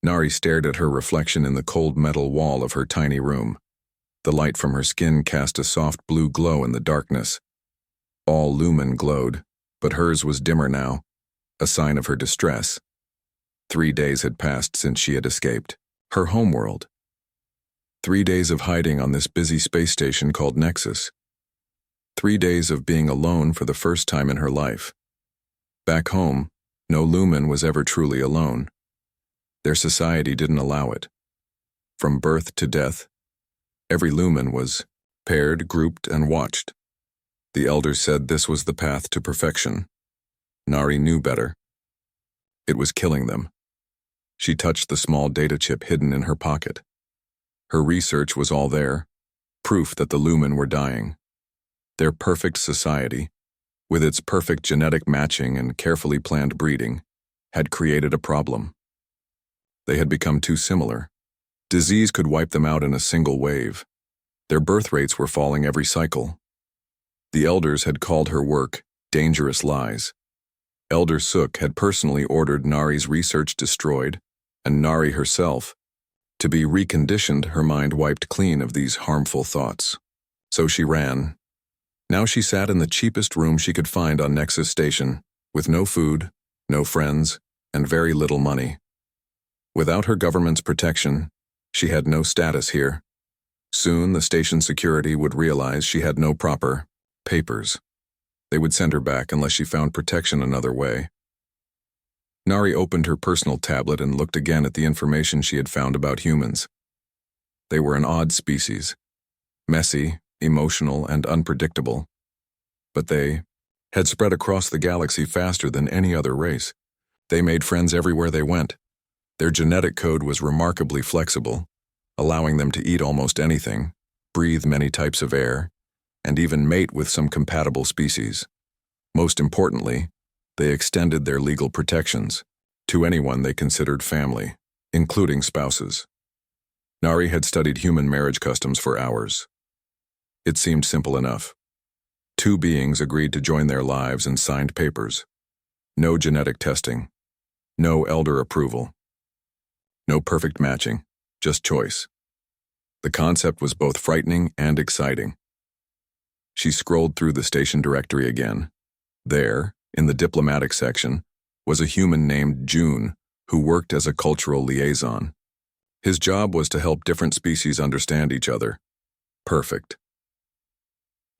Nari stared at her reflection in the cold metal wall of her tiny room. The light from her skin cast a soft blue glow in the darkness. All lumen glowed, but hers was dimmer now, a sign of her distress. 3 days had passed since she had escaped. Her homeworld. 3 days of hiding on this busy space station called Nexus. 3 days of being alone for the first time in her life. Back home, no lumen was ever truly alone. Their society didn't allow it. From birth to death, every lumen was paired, grouped, and watched. The elders said this was the path to perfection. Nari knew better. It was killing them. She touched the small data chip hidden in her pocket. Her research was all there, proof that the lumen were dying. Their perfect society, with its perfect genetic matching and carefully planned breeding, had created a problem. They had become too similar. Disease could wipe them out in a single wave. Their birth rates were falling every cycle. The elders had called her work dangerous lies. Elder Suk had personally ordered Nari's research destroyed, and Nari herself, to be reconditioned, her mind wiped clean of these harmful thoughts. So she ran. Now she sat in the cheapest room she could find on Nexus Station, with no food, no friends, and very little money. Without her government's protection, she had no status here. Soon the station security would realize she had no proper papers. They would send her back unless she found protection another way. Nari opened her personal tablet and looked again at the information she had found about humans. They were an odd species, messy, emotional, and unpredictable. But they had spread across the galaxy faster than any other race. They made friends everywhere they went. Their genetic code was remarkably flexible, allowing them to eat almost anything, breathe many types of air, and even mate with some compatible species. Most importantly, they extended their legal protections to anyone they considered family, including spouses. Nari had studied human marriage customs for hours. It seemed simple enough. 2 beings agreed to join their lives and signed papers. No genetic testing. No elder approval. No perfect matching, just choice. The concept was both frightening and exciting. She scrolled through the station directory again. There, in the diplomatic section, was a human named June who worked as a cultural liaison. His job was to help different species understand each other. Perfect.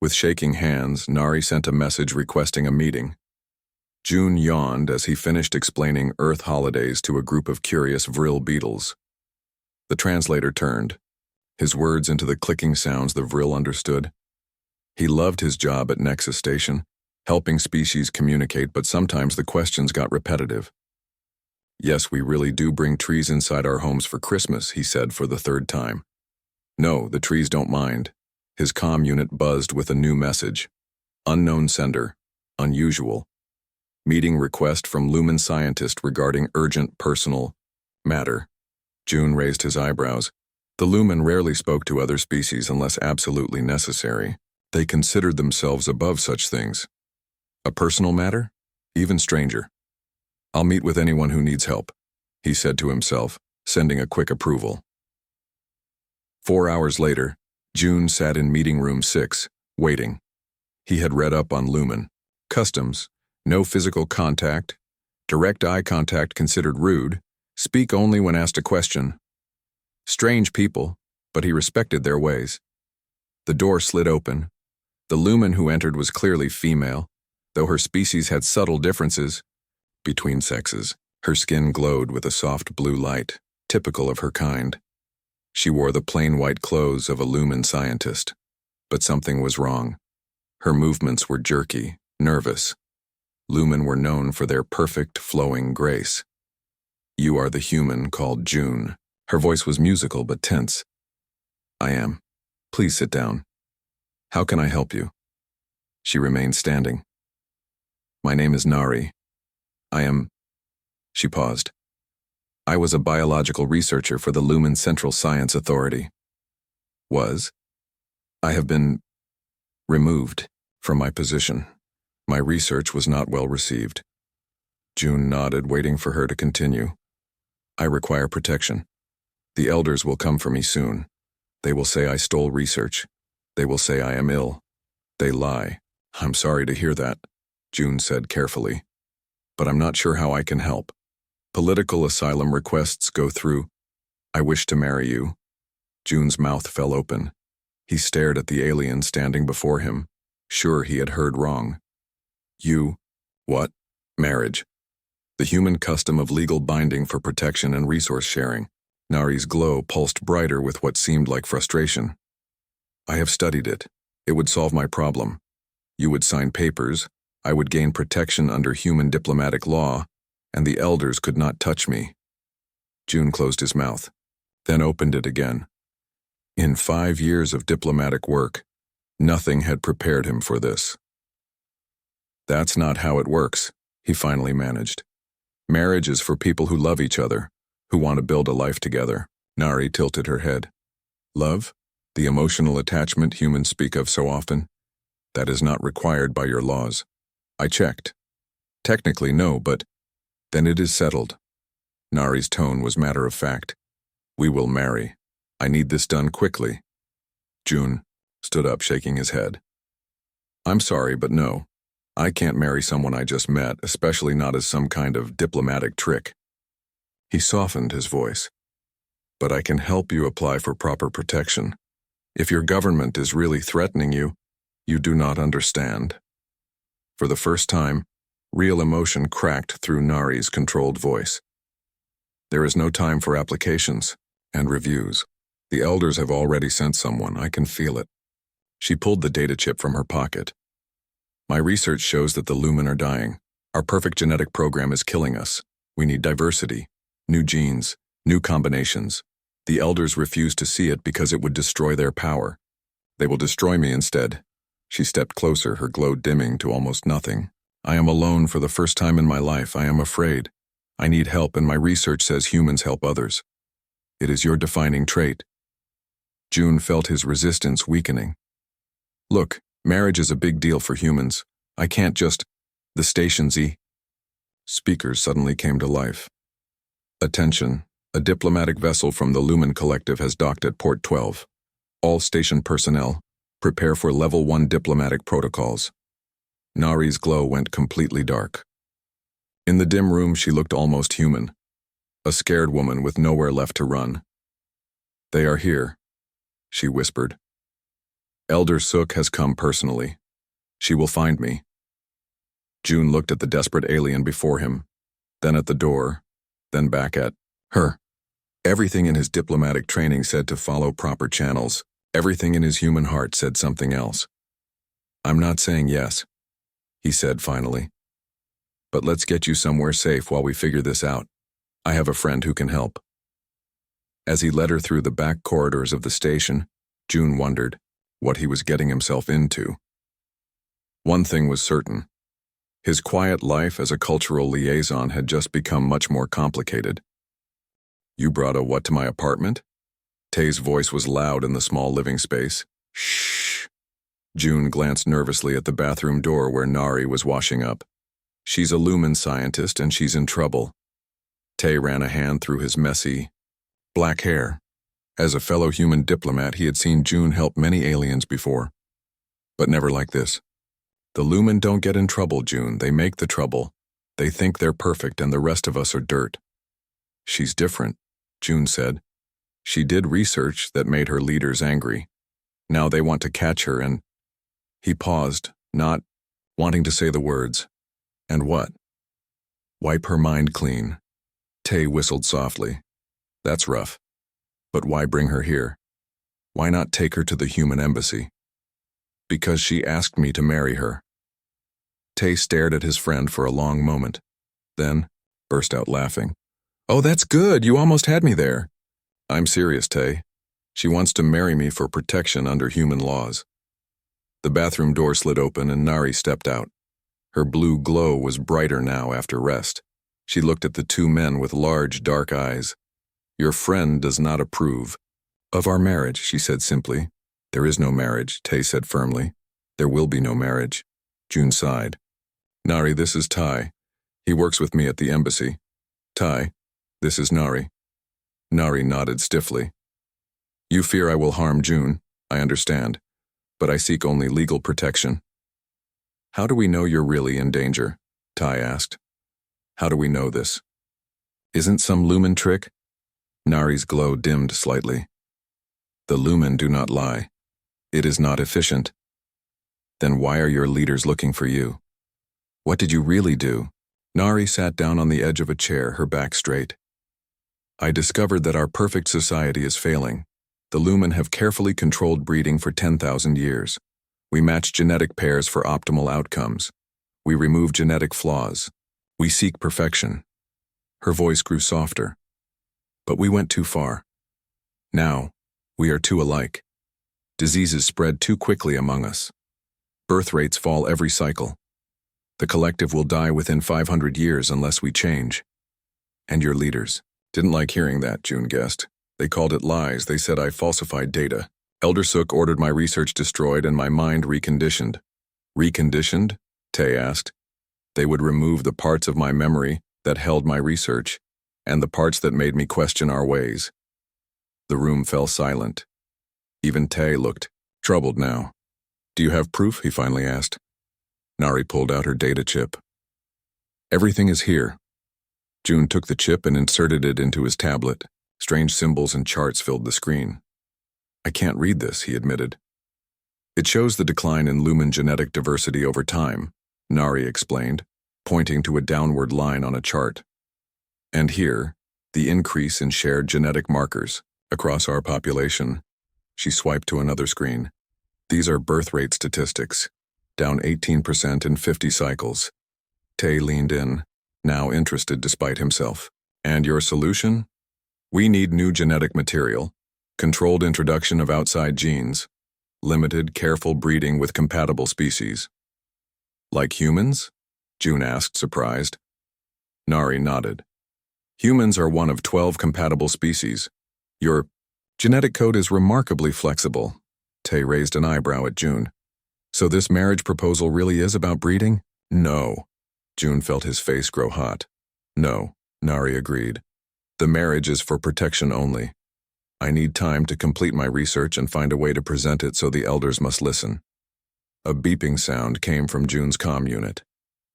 With shaking hands, Nari sent a message requesting a meeting. June yawned as he finished explaining Earth holidays to a group of curious vril beetles. The translator turned, his words into the clicking sounds the vril understood. He loved his job at Nexus Station, helping species communicate, but sometimes the questions got repetitive. "Yes, we really do bring trees inside our homes for Christmas," he said for the 3rd time. "No, the trees don't mind." His comm unit buzzed with a new message. Unknown sender. Unusual. Meeting request from Lumen scientist regarding urgent personal matter. June raised his eyebrows. The Lumen rarely spoke to other species unless absolutely necessary. They considered themselves above such things. A personal matter? Even stranger. "I'll meet with anyone who needs help," he said to himself, sending a quick approval. 4 hours later, June sat in meeting room 6, waiting. He had read up on Lumen. Customs, no physical contact, direct eye contact considered rude, speak only when asked a question. Strange people, but he respected their ways. The door slid open. The Lumen who entered was clearly female, though her species had subtle differences between sexes. Her skin glowed with a soft blue light, typical of her kind. She wore the plain white clothes of a Lumen scientist. But something was wrong. Her movements were jerky, nervous. Lumen were known for their perfect, flowing grace. "You are the human called June." Her voice was musical but tense. "I am. Please sit down. How can I help you?" She remained standing. "My name is Nari. I am..." She paused. "I was a biological researcher for the Lumen Central Science Authority." "Was? I have been removed from my position. My research was not well received." June nodded, waiting for her to continue. I require protection. The elders will come for me soon. They will say I stole research. They will say I am ill. They lie. I'm sorry to hear that, June said carefully. But I'm not sure how I can help. Political asylum requests go through. I wish to marry you. June's mouth fell open. He stared at the alien standing before him, sure he had heard wrong. You? What? Marriage. The human custom of legal binding for protection and resource sharing. Nari's glow pulsed brighter with what seemed like frustration. I have studied it. It would solve my problem. You would sign papers, I would gain protection under human diplomatic law, and the elders could not touch me. June closed his mouth, then opened it again. In 5 years of diplomatic work, nothing had prepared him for this. That's not how it works, he finally managed. Marriage is for people who love each other, who want to build a life together. Nari tilted her head. Love? The emotional attachment humans speak of so often? That is not required by your laws. I checked. Technically, no, but then it is settled. Nari's tone was matter of fact. We will marry. I need this done quickly. June stood up, shaking his head. I'm sorry, but no. I can't marry someone I just met, especially not as some kind of diplomatic trick. He softened his voice. But I can help you apply for proper protection. If your government is really threatening you, you do not understand. For the first time, real emotion cracked through Nari's controlled voice. There is no time for applications and reviews. The elders have already sent someone, I can feel it. She pulled the data chip from her pocket. My research shows that the Lumen are dying. Our perfect genetic program is killing us. We need diversity, new genes, new combinations. The elders refuse to see it because it would destroy their power. They will destroy me instead. She stepped closer, her glow dimming to almost nothing. I am alone for the first time in my life. I am afraid. I need help, and my research says humans help others. It is your defining trait. June felt his resistance weakening. Look, marriage is a big deal for humans. I can't just... The station Z. Speakers suddenly came to life. Attention, a diplomatic vessel from the Lumen Collective has docked at Port 12. All station personnel, prepare for Level 1 diplomatic protocols. Nari's glow went completely dark. In the dim room, she looked almost human. A scared woman with nowhere left to run. They are here, she whispered. Elder Sook has come personally. She will find me. June looked at the desperate alien before him, then at the door, then back at her. Everything in his diplomatic training said to follow proper channels. Everything in his human heart said something else. I'm not saying yes, he said finally. But let's get you somewhere safe while we figure this out. I have a friend who can help. As he led her through the back corridors of the station, June wondered what he was getting himself into. One thing was certain. His quiet life as a cultural liaison had just become much more complicated. You brought a what to my apartment? Tay's voice was loud in the small living space. Shh. June glanced nervously at the bathroom door where Nari was washing up. She's a Lumen scientist and she's in trouble. Tay ran a hand through his messy, black hair. As a fellow human diplomat, he had seen June help many aliens before. But never like this. The Lumen don't get in trouble, June. They make the trouble. They think they're perfect and the rest of us are dirt. She's different, June said. She did research that made her leaders angry. Now they want to catch her and... He paused, not wanting to say the words. And what? Wipe her mind clean. Tay whistled softly. That's rough. But why bring her here? Why not take her to the human embassy? Because she asked me to marry her. Tay stared at his friend for a long moment, then burst out laughing. Oh, that's good. You almost had me there. I'm serious, Tay. She wants to marry me for protection under human laws. The bathroom door slid open and Nari stepped out. Her blue glow was brighter now after rest. She looked at the two men with large, dark eyes. Your friend does not approve of our marriage, she said simply. There is no marriage, Tay said firmly. There will be no marriage. June sighed. Nari, this is Ty. He works with me at the embassy. Ty, This is Nari. Nari nodded stiffly. You fear I will harm June, I understand, but I seek only legal protection. How do we know you're really in danger? Tai asked. How do we know this? Isn't some lumen trick? Nari's glow dimmed slightly. The lumen do not lie. It is not efficient. Then why are your leaders looking for you? What did you really do? Nari sat down on the edge of a chair, her back straight. I discovered that our perfect society is failing. The lumen have carefully controlled breeding for 10,000 years. We match genetic pairs for optimal outcomes. We remove genetic flaws. We seek perfection. Her voice grew softer. But we went too far. Now, we are too alike. Diseases spread too quickly among us. Birth rates fall every cycle. The collective will die within 500 years unless we change. And your leaders. Didn't like hearing that, June guessed. They called it lies. They said I falsified data. Elder Sook ordered my research destroyed and my mind reconditioned. Reconditioned? Tay asked. They would remove the parts of my memory that held my research, and the parts that made me question our ways. The room fell silent. Even Tay looked troubled now. Do you have proof? He finally asked. Nari pulled out her data chip. Everything is here. June took the chip and inserted it into his tablet. Strange symbols and charts filled the screen. I can't read this, he admitted. It shows the decline in lumen genetic diversity over time, Nari explained, pointing to a downward line on a chart. And here, the increase in shared genetic markers across our population. She swiped to another screen. These are birth rate statistics, down 18% in 50 cycles. Tay leaned in, now interested despite himself. And your solution? We need new genetic material, controlled introduction of outside genes, limited, careful breeding with compatible species. Like humans? June asked, surprised. Nari nodded. Humans are one of 12 compatible species. Your genetic code is remarkably flexible. Tay raised an eyebrow at June. So this marriage proposal really is about breeding? No. June felt his face grow hot. No, Nari agreed. The marriage is for protection only. I need time to complete my research and find a way to present it so the elders must listen. A beeping sound came from June's comm unit.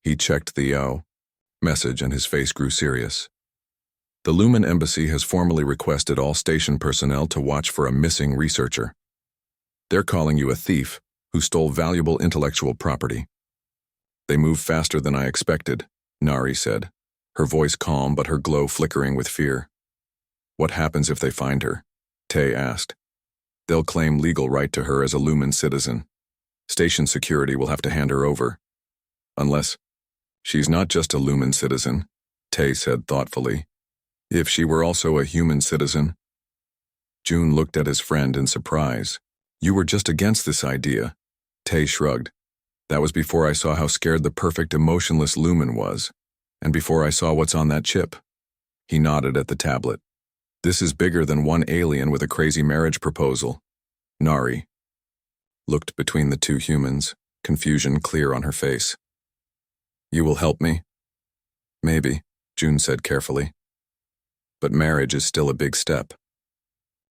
He checked the message and his face grew serious. The Lumen Embassy has formally requested all station personnel to watch for a missing researcher. They're calling you a thief who stole valuable intellectual property. They move faster than I expected, Nari said, her voice calm but her glow flickering with fear. What happens if they find her? Tay asked. They'll claim legal right to her as a Lumen citizen. Station security will have to hand her over. Unless she's not just a Lumen citizen, Tay said thoughtfully. If she were also a human citizen? June looked at his friend in surprise. You were just against this idea. Tay shrugged. That was before I saw how scared the perfect emotionless Lumen was, and before I saw what's on that chip. He nodded at the tablet. This is bigger than one alien with a crazy marriage proposal. Nari looked between the two humans, confusion clear on her face. You will help me? Maybe, June said carefully. But marriage is still a big step.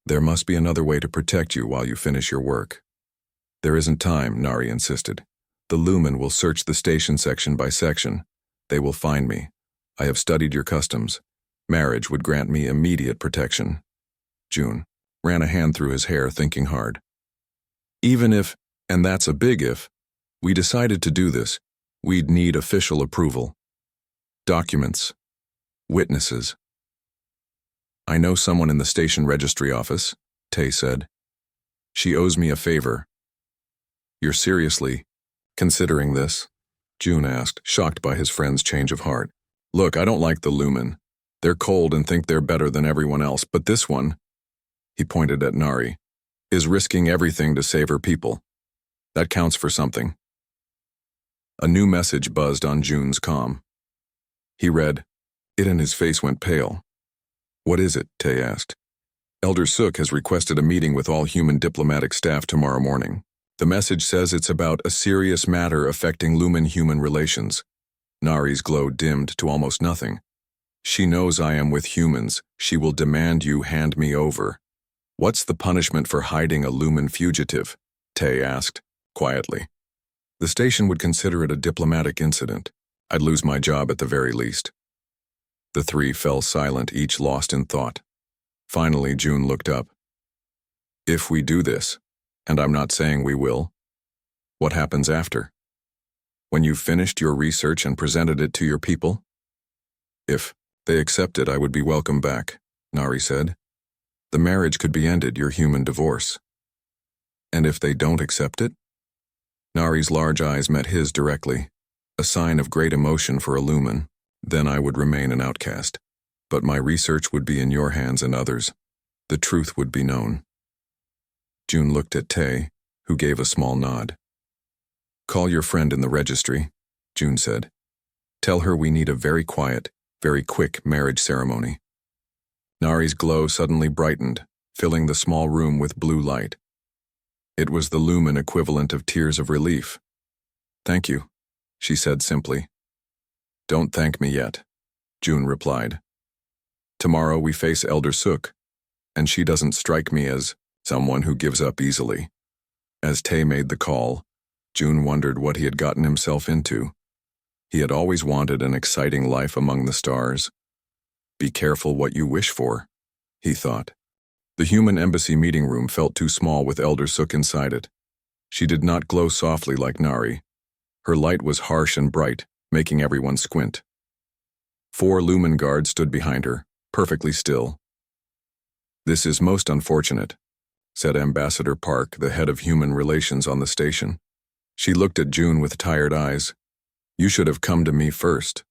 There must be another way to protect you while you finish your work. There isn't time, Nari insisted. The Lumen will search the station section by section. They will find me. I have studied your customs. Marriage would grant me immediate protection. June ran a hand through his hair, thinking hard. Even if, and that's a big if, we decided to do this, we'd need official approval. Documents. Witnesses. I know someone in the station registry office, Tay said. She owes me a favor. You're seriously considering this? June asked, shocked by his friend's change of heart. Look, I don't like the Lumen. They're cold and think they're better than everyone else, but this one, he pointed at Nari, is risking everything to save her people. That counts for something. A new message buzzed on June's comm. He read it and his face went pale. What is it? Tay asked. Elder Sook has requested a meeting with all human diplomatic staff tomorrow morning. The message says it's about a serious matter affecting Lumen-human relations. Nari's glow dimmed to almost nothing. She knows I am with humans. She will demand you hand me over. What's the punishment for hiding a Lumen fugitive? Tay asked, quietly. The station would consider it a diplomatic incident. I'd lose my job at the very least. The three fell silent, each lost in thought. Finally, June looked up. If we do this, and I'm not saying we will, what happens after? When you've finished your research and presented it to your people? If they accept it, I would be welcome back, Nari said. The marriage could be ended, your human divorce. And if they don't accept it? Nari's large eyes met his directly, a sign of great emotion for a Lumen. Then I would remain an outcast. But my research would be in your hands and others. The truth would be known. June looked at Tay, who gave a small nod. Call your friend in the registry, June said. Tell her we need a very quiet, very quick marriage ceremony. Nari's glow suddenly brightened, filling the small room with blue light. It was the Lumen equivalent of tears of relief. Thank you, she said simply. Don't thank me yet, June replied. Tomorrow we face Elder Suk, and she doesn't strike me as someone who gives up easily. As Tay made the call, June wondered what he had gotten himself into. He had always wanted an exciting life among the stars. Be careful what you wish for, he thought. The human embassy meeting room felt too small with Elder Suk inside it. She did not glow softly like Nari. Her light was harsh and bright, making everyone squint. 4 Lumen guards stood behind her, perfectly still. This is most unfortunate, said Ambassador Park, the head of human relations on the station. She looked at June with tired eyes. You should have come to me first.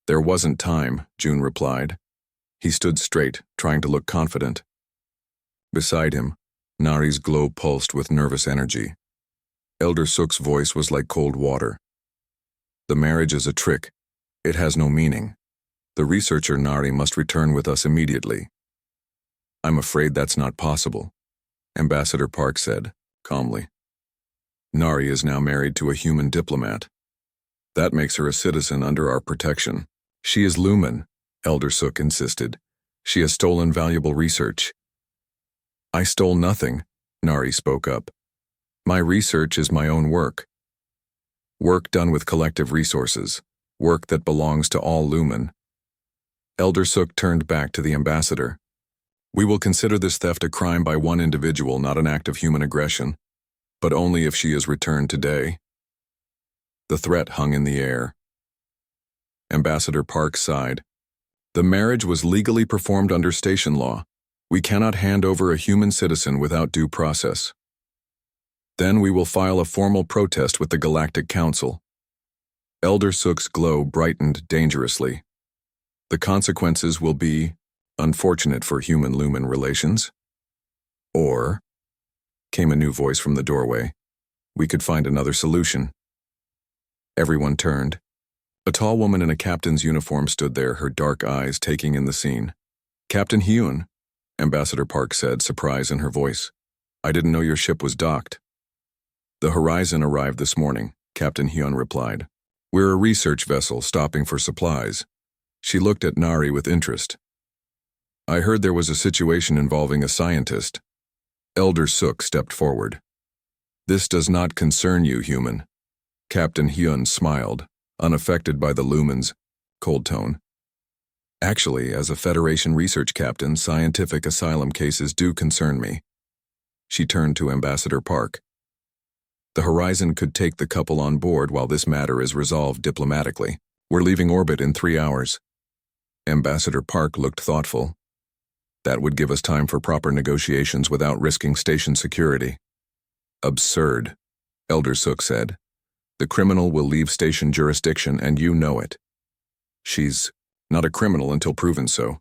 There wasn't time, June replied. He stood straight, trying to look confident. Beside him, Nari's glow pulsed with nervous energy. Elder Suk's voice was like cold water. The marriage is a trick. It has no meaning. The researcher Nari must return with us immediately. I'm afraid that's not possible, Ambassador Park said, calmly. Nari is now married to a human diplomat. That makes her a citizen under our protection. She is Lumen, Elder Suk insisted. She has stolen valuable research. I stole nothing, Nari spoke up. My research is my own work. Work done with collective resources. Work that belongs to all Lumen. Elder Suk turned back to the ambassador. We will consider this theft a crime by one individual, not an act of human aggression, but only if she is returned today. The threat hung in the air. Ambassador Park sighed. The marriage was legally performed under station law. We cannot hand over a human citizen without due process. Then we will file a formal protest with the Galactic Council. Elder Suk's glow brightened dangerously. The consequences will be unfortunate for human-Lumen relations. Or, came a new voice from the doorway, we could find another solution. Everyone turned. A tall woman in a captain's uniform stood there, her dark eyes taking in the scene. Captain Hyun, Ambassador Park said, surprise in her voice. I didn't know your ship was docked. The Horizon arrived this morning, Captain Hyun replied. We're a research vessel stopping for supplies. She looked at Nari with interest. I heard there was a situation involving a scientist. Elder Suk stepped forward. This does not concern you, human. Captain Hyun smiled, unaffected by the Lumen's cold tone. Actually, as a Federation research captain, scientific asylum cases do concern me. She turned to Ambassador Park. The Horizon could take the couple on board while this matter is resolved diplomatically. We're leaving orbit in 3 hours. Ambassador Park looked thoughtful. That would give us time for proper negotiations without risking station security. Absurd, Elder Suk said. The criminal will leave station jurisdiction, and you know it. She's not a criminal until proven so,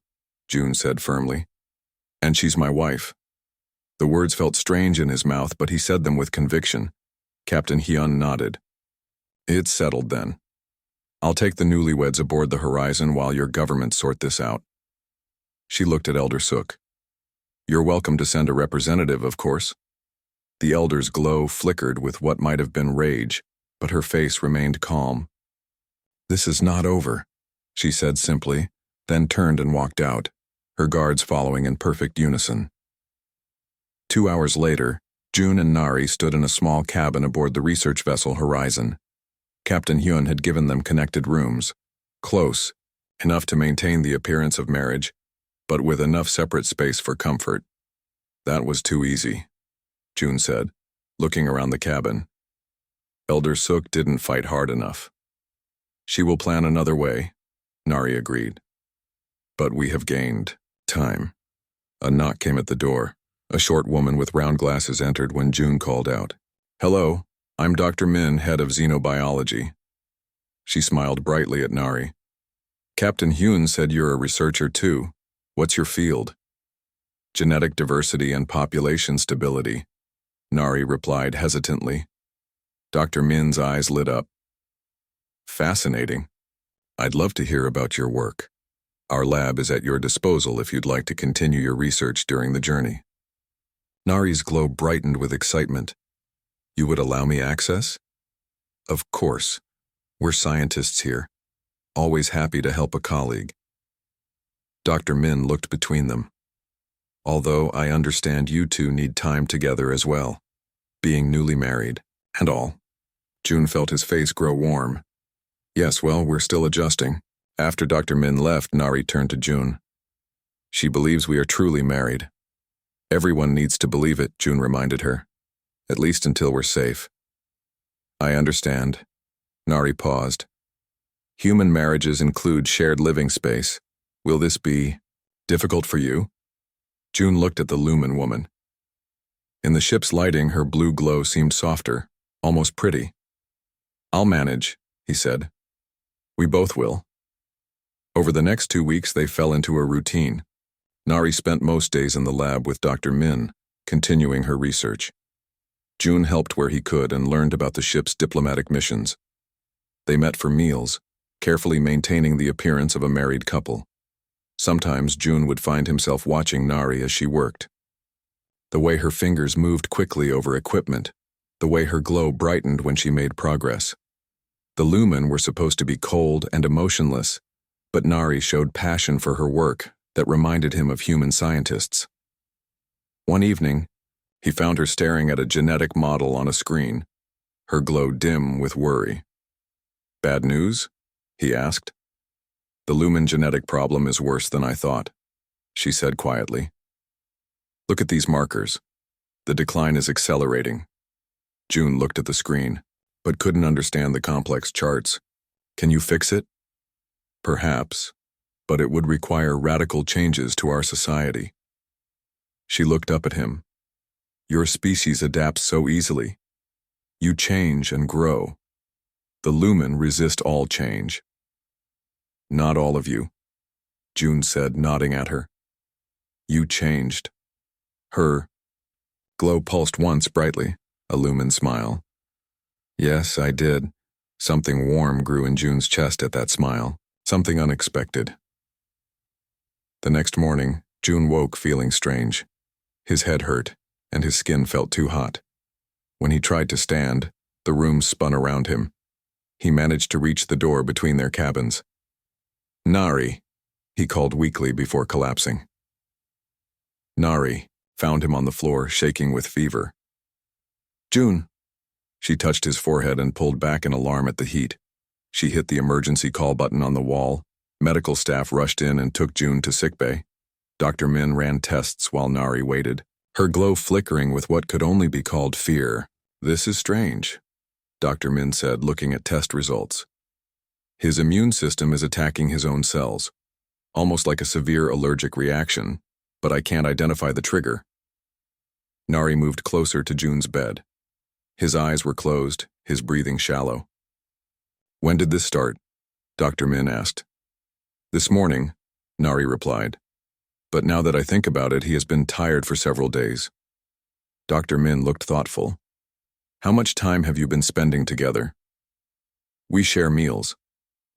June said firmly. And she's my wife. The words felt strange in his mouth, but he said them with conviction. Captain Hyun nodded. It's settled then. I'll take the newlyweds aboard the Horizon while your government sort this out. She looked at Elder Suk. You're welcome to send a representative, of course. The elder's glow flickered with what might have been rage, but her face remained calm. This is not over, she said simply, then turned and walked out, her guards following in perfect unison. 2 hours later, June and Nari stood in a small cabin aboard the research vessel Horizon. Captain Hyun had given them connected rooms, close, enough to maintain the appearance of marriage, but with enough separate space for comfort. That was too easy, June said, looking around the cabin. Elder Suk didn't fight hard enough. She will plan another way, Nari agreed. But we have gained time. A knock came at the door. A short woman with round glasses entered when June called out. Hello, I'm Dr. Min, head of xenobiology. She smiled brightly at Nari. Captain Hyun said you're a researcher too. What's your field? Genetic diversity and population stability, Nari replied hesitantly. Dr. Min's eyes lit up. Fascinating. I'd love to hear about your work. Our lab is at your disposal if you'd like to continue your research during the journey. Nari's glow brightened with excitement. You would allow me access? Of course. We're scientists here. Always happy to help a colleague. Dr. Min looked between them. Although I understand you two need time together as well, being newly married, and all. June felt his face grow warm. Yes, well, we're still adjusting. After Dr. Min left, Nari turned to June. She believes we are truly married. Everyone needs to believe it, June reminded her. At least until we're safe. I understand. Nari paused. Human marriages include shared living space. Will this be difficult for you? June looked at the Lumen woman. In the ship's lighting, her blue glow seemed softer, almost pretty. I'll manage, he said. We both will. Over the next 2 weeks, they fell into a routine. Nari spent most days in the lab with Dr. Min, continuing her research. June helped where he could and learned about the ship's diplomatic missions. They met for meals, carefully maintaining the appearance of a married couple. Sometimes June would find himself watching Nari as she worked. The way her fingers moved quickly over equipment, the way her glow brightened when she made progress. The Lumen were supposed to be cold and emotionless, but Nari showed passion for her work that reminded him of human scientists. One evening, he found her staring at a genetic model on a screen, her glow dim with worry. Bad news? He asked. The Lumen genetic problem is worse than I thought, she said quietly. Look at these markers. The decline is accelerating. June looked at the screen, but couldn't understand the complex charts. Can you fix it? Perhaps, but it would require radical changes to our society. She looked up at him. Your species adapts so easily. You change and grow. The Lumen resist all change. Not all of you, June said, nodding at her. You changed. Her glow pulsed once brightly, a Lumen smile. Yes, I did. Something warm grew in June's chest at that smile, something unexpected. The next morning, June woke feeling strange. His head hurt, and his skin felt too hot. When he tried to stand, the room spun around him. He managed to reach the door between their cabins. Nari, he called weakly before collapsing. Nari found him on the floor, shaking with fever. June. She touched his forehead and pulled back in alarm at the heat. She hit the emergency call button on the wall. Medical staff rushed in and took June to sickbay. Dr. Min ran tests while Nari waited, her glow flickering with what could only be called fear. This is strange, Dr. Min said, looking at test results. His immune system is attacking his own cells, almost like a severe allergic reaction, but I can't identify the trigger. Nari moved closer to June's bed. His eyes were closed, his breathing shallow. When did this start? Dr. Min asked. This morning, Nari replied. But now that I think about it, he has been tired for several days. Dr. Min looked thoughtful. How much time have you been spending together? We share meals.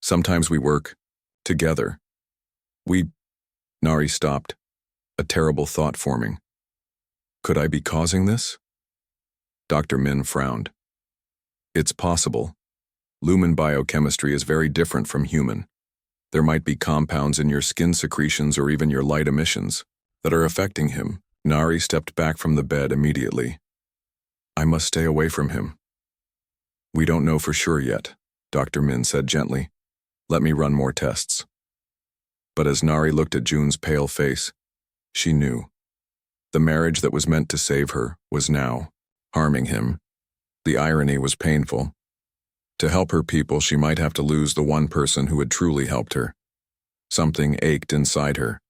Sometimes we work together. Nari stopped, a terrible thought forming. Could I be causing this? Dr. Min frowned. It's possible. Lumen biochemistry is very different from human. There might be compounds in your skin secretions or even your light emissions that are affecting him. Nari stepped back from the bed immediately. I must stay away from him. We don't know for sure yet, Dr. Min said gently. Let me run more tests. But as Nari looked at June's pale face, she knew. The marriage that was meant to save her was now harming him. The irony was painful. To help her people, she might have to lose the one person who had truly helped her. Something ached inside her,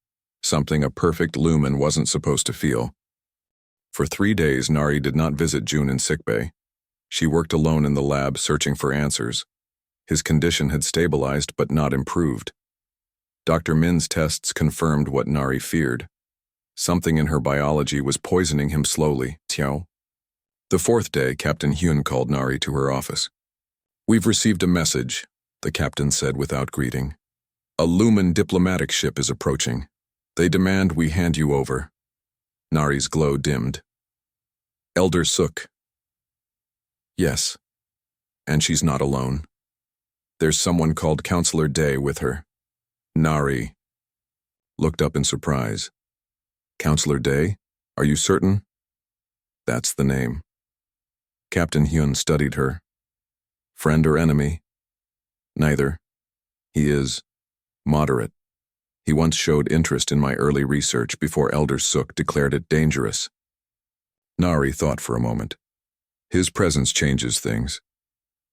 something a perfect lumen wasn't supposed to feel. For 3 days, Nari did not visit June in sickbay. She worked alone in the lab searching for answers. His condition had stabilized but not improved. Dr. Min's tests confirmed what Nari feared. Something in her biology was poisoning him slowly. Tiao. The 4th day, Captain Hyun called Nari to her office. We've received a message, the captain said without greeting. A Lumen diplomatic ship is approaching. They demand we hand you over. Nari's glow dimmed. Elder Suk. Yes. And she's not alone. There's someone called Counselor Day with her. Nari looked up in surprise. Counselor Day? Are you certain? That's the name. Captain Hyun studied her. Friend or enemy? Neither. He is moderate. He once showed interest in my early research before Elder Suk declared it dangerous. Nari thought for a moment. His presence changes things.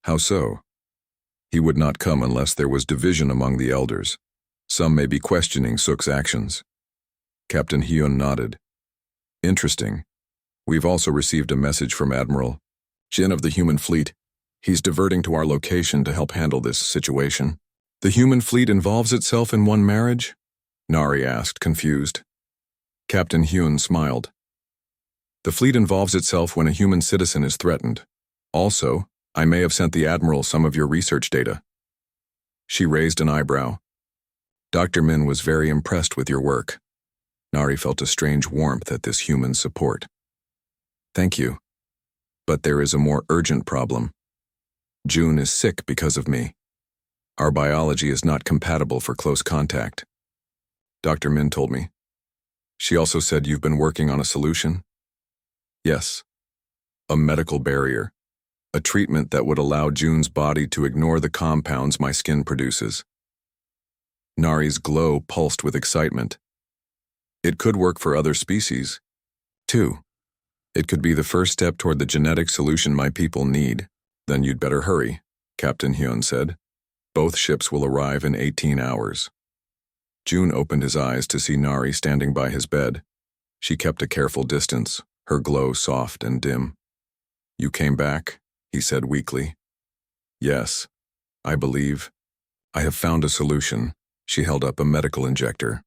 How so? He would not come unless there was division among the elders. Some may be questioning Suk's actions. Captain Hyun nodded. Interesting. We've also received a message from Admiral Jin of the Human Fleet. He's diverting to our location to help handle this situation. The Human Fleet involves itself in one marriage? Nari asked, confused. Captain Hyun smiled. The fleet involves itself when a human citizen is threatened. Also, I may have sent the Admiral some of your research data. She raised an eyebrow. Dr. Min was very impressed with your work. Nari felt a strange warmth at this human support. Thank you. But there is a more urgent problem. June is sick because of me. Our biology is not compatible for close contact. Dr. Min told me. She also said you've been working on a solution? Yes. A medical barrier. A treatment that would allow June's body to ignore the compounds my skin produces. Nari's glow pulsed with excitement. It could work for other species, too. It could be the first step toward the genetic solution my people need. Then you'd better hurry, Captain Hyun said. Both ships will arrive in 18 hours. June opened his eyes to see Nari standing by his bed. She kept a careful distance, her glow soft and dim. You came back, he said weakly. Yes, I believe. I have found a solution. She held up a medical injector.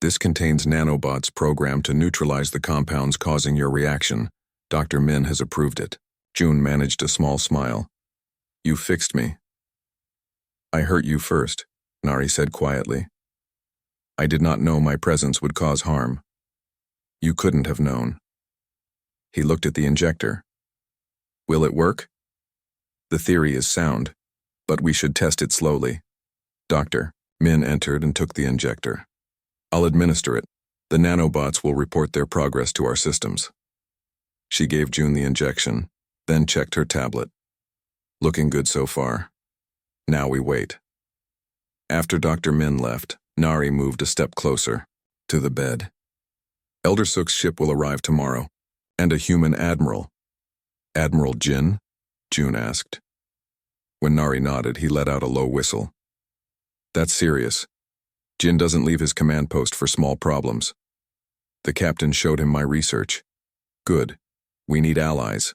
This contains nanobots programmed to neutralize the compounds causing your reaction. Dr. Min has approved it. June managed a small smile. You fixed me. I hurt you first, Nari said quietly. I did not know my presence would cause harm. You couldn't have known. He looked at the injector. Will it work? The theory is sound, but we should test it slowly. Dr. Min entered and took the injector. I'll administer it. The nanobots will report their progress to our systems. She gave June the injection, then checked her tablet. Looking good so far. Now we wait. After Dr. Min left, Nari moved a step closer, to the bed. Elder Suk's ship will arrive tomorrow, and a human admiral. Admiral Jin? June asked. When Nari nodded, he let out a low whistle. That's serious. Jin doesn't leave his command post for small problems. The captain showed him my research. Good. We need allies.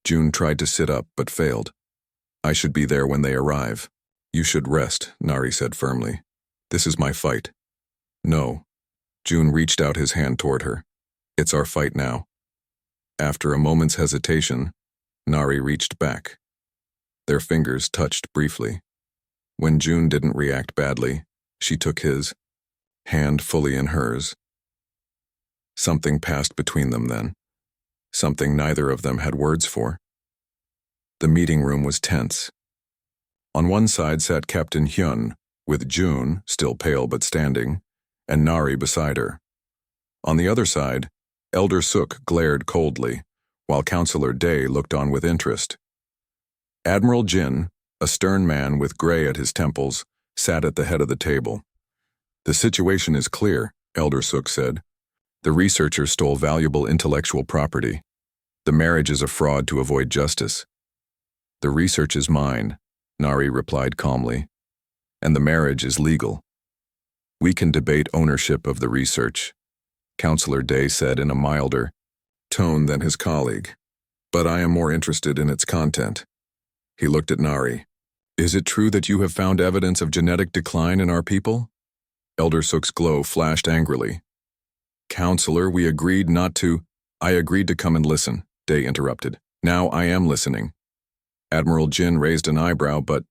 June tried to sit up, but failed. I should be there when they arrive. You should rest, Nari said firmly. This is my fight. No. June reached out his hand toward her. It's our fight now. After a moment's hesitation, Nari reached back. Their fingers touched briefly. When June didn't react badly, she took his hand fully in hers. Something passed between them then. Something neither of them had words for. The meeting room was tense. On one side sat Captain Hyun, with June, still pale but standing, and Nari beside her. On the other side, Elder Suk glared coldly, while Counselor Day looked on with interest. Admiral Jin, a stern man with gray at his temples, sat at the head of the table. "The situation is clear," Elder Suk said. "The researchers stole valuable intellectual property. The marriage is a fraud to avoid justice." "The research is mine," Nari replied calmly, "and the marriage is legal." "We can debate ownership of the research," Counselor Day said in a milder tone than his colleague, "but I am more interested in its content." He looked at Nari. "Is it true that you have found evidence of genetic decline in our people?" Elder Suk's glow flashed angrily. "Counselor, we agreed not to—" "I agreed to come and listen," Day interrupted. "Now I am listening." Admiral Jin raised an eyebrow but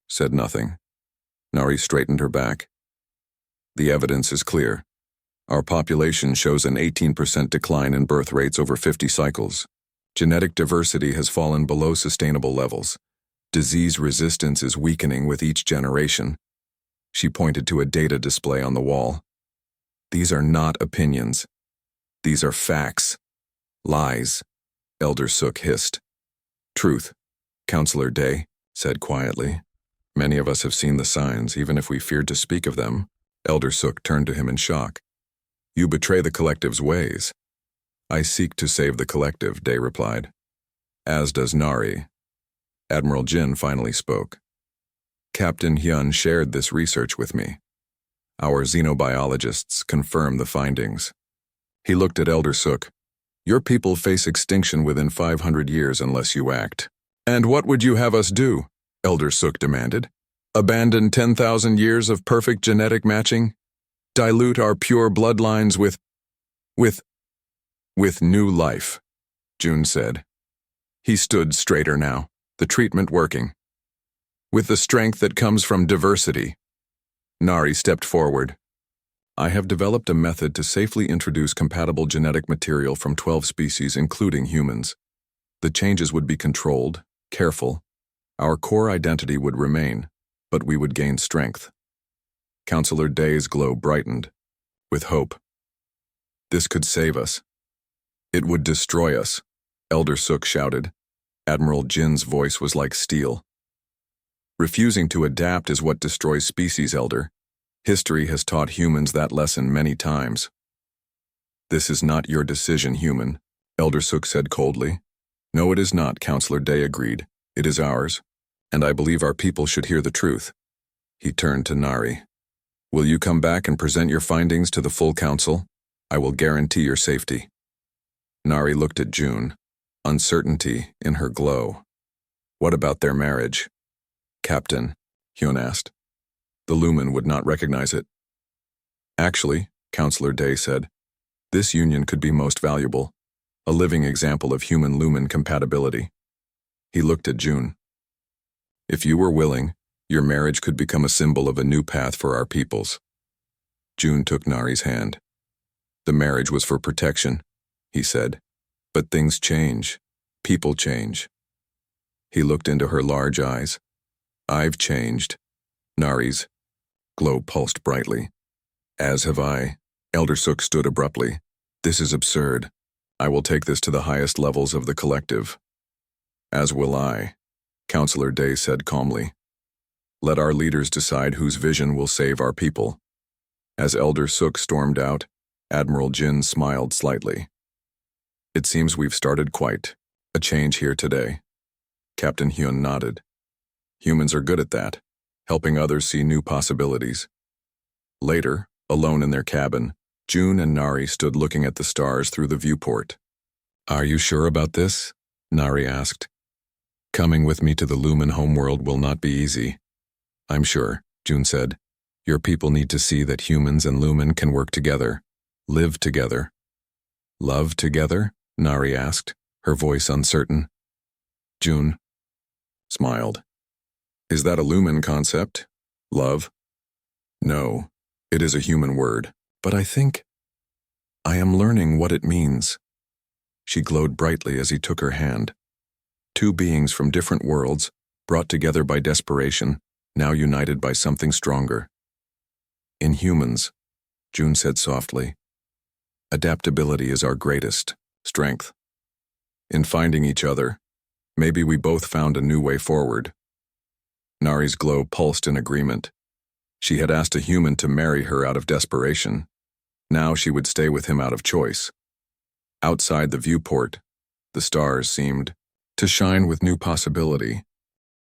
said nothing. Nari straightened her back. "The evidence is clear. Our population shows an 18% decline in birth rates over 50 cycles. Genetic diversity has fallen below sustainable levels. Disease resistance is weakening with each generation." She pointed to a data display on the wall. "These are not opinions. These are facts. Lies," Elder Suk hissed. "Truth," Counselor Day said quietly. "Many of us have seen the signs, even if we feared to speak of them." Elder Suk turned to him in shock. "You betray the collective's ways." "I seek to save the collective," Day replied. "As does Nari." Admiral Jin finally spoke. "Captain Hyun shared this research with me. Our xenobiologists confirm the findings." He looked at Elder Suk. "Your people face extinction within 500 years unless you act." "And what would you have us do?" Elder Suk demanded. "Abandon 10,000 years of perfect genetic matching? Dilute our pure bloodlines with new life," June said. He stood straighter now, the treatment working. "With the strength that comes from diversity." Nari stepped forward. "I have developed a method to safely introduce compatible genetic material from 12 species, including humans. The changes would be controlled, careful. Our core identity would remain, but we would gain strength." Counselor Day's glow brightened, with hope. "This could save us." "It would destroy us," Elder Suk shouted. Admiral Jin's voice was like steel. "Refusing to adapt is what destroys species, Elder. History has taught humans that lesson many times." "This is not your decision, human," Elder Suk said coldly. "No, it is not," Counselor Day agreed. "It is ours, and I believe our people should hear the truth." He turned to Nari. "Will you come back and present your findings to the full council? I will guarantee your safety." Nari looked at June, uncertainty in her glow. "What about their marriage?" "Captain," Hyun asked. "The Lumen would not recognize it." "Actually," Counselor Day said, "this union could be most valuable, a living example of human-Lumen compatibility." He looked at June. "If you were willing, your marriage could become a symbol of a new path for our peoples." June took Nari's hand. "The marriage was for protection," he said. "But things change. People change." He looked into her large eyes. "I've changed." Nari's glow pulsed brightly. "As have I." Elder Suk stood abruptly. "This is absurd. I will take this to the highest levels of the collective." "As will I," Counselor Day said calmly. "Let our leaders decide whose vision will save our people." As Elder Suk stormed out, Admiral Jin smiled slightly. "It seems we've started quite a change here today." Captain Hyun nodded. "Humans are good at that, helping others see new possibilities." Later, alone in their cabin, June and Nari stood looking at the stars through the viewport. "Are you sure about this?" Nari asked. "Coming with me to the Lumen homeworld will not be easy." "I'm sure," June said. "Your people need to see that humans and Lumen can work together, live together." "Love together?" Nari asked, her voice uncertain. June smiled. "Is that a Lumen concept? Love?" "No, it is a human word, but I think I am learning what it means." She glowed brightly as he took her hand. Two beings from different worlds, brought together by desperation, now united by something stronger. In humans, June said softly, adaptability is our greatest strength. In finding each other, maybe we both found a new way forward. Nari's glow pulsed in agreement. She had asked a human to marry her out of desperation. Now she would stay with him out of choice. Outside the viewport, the stars seemed to shine with new possibility.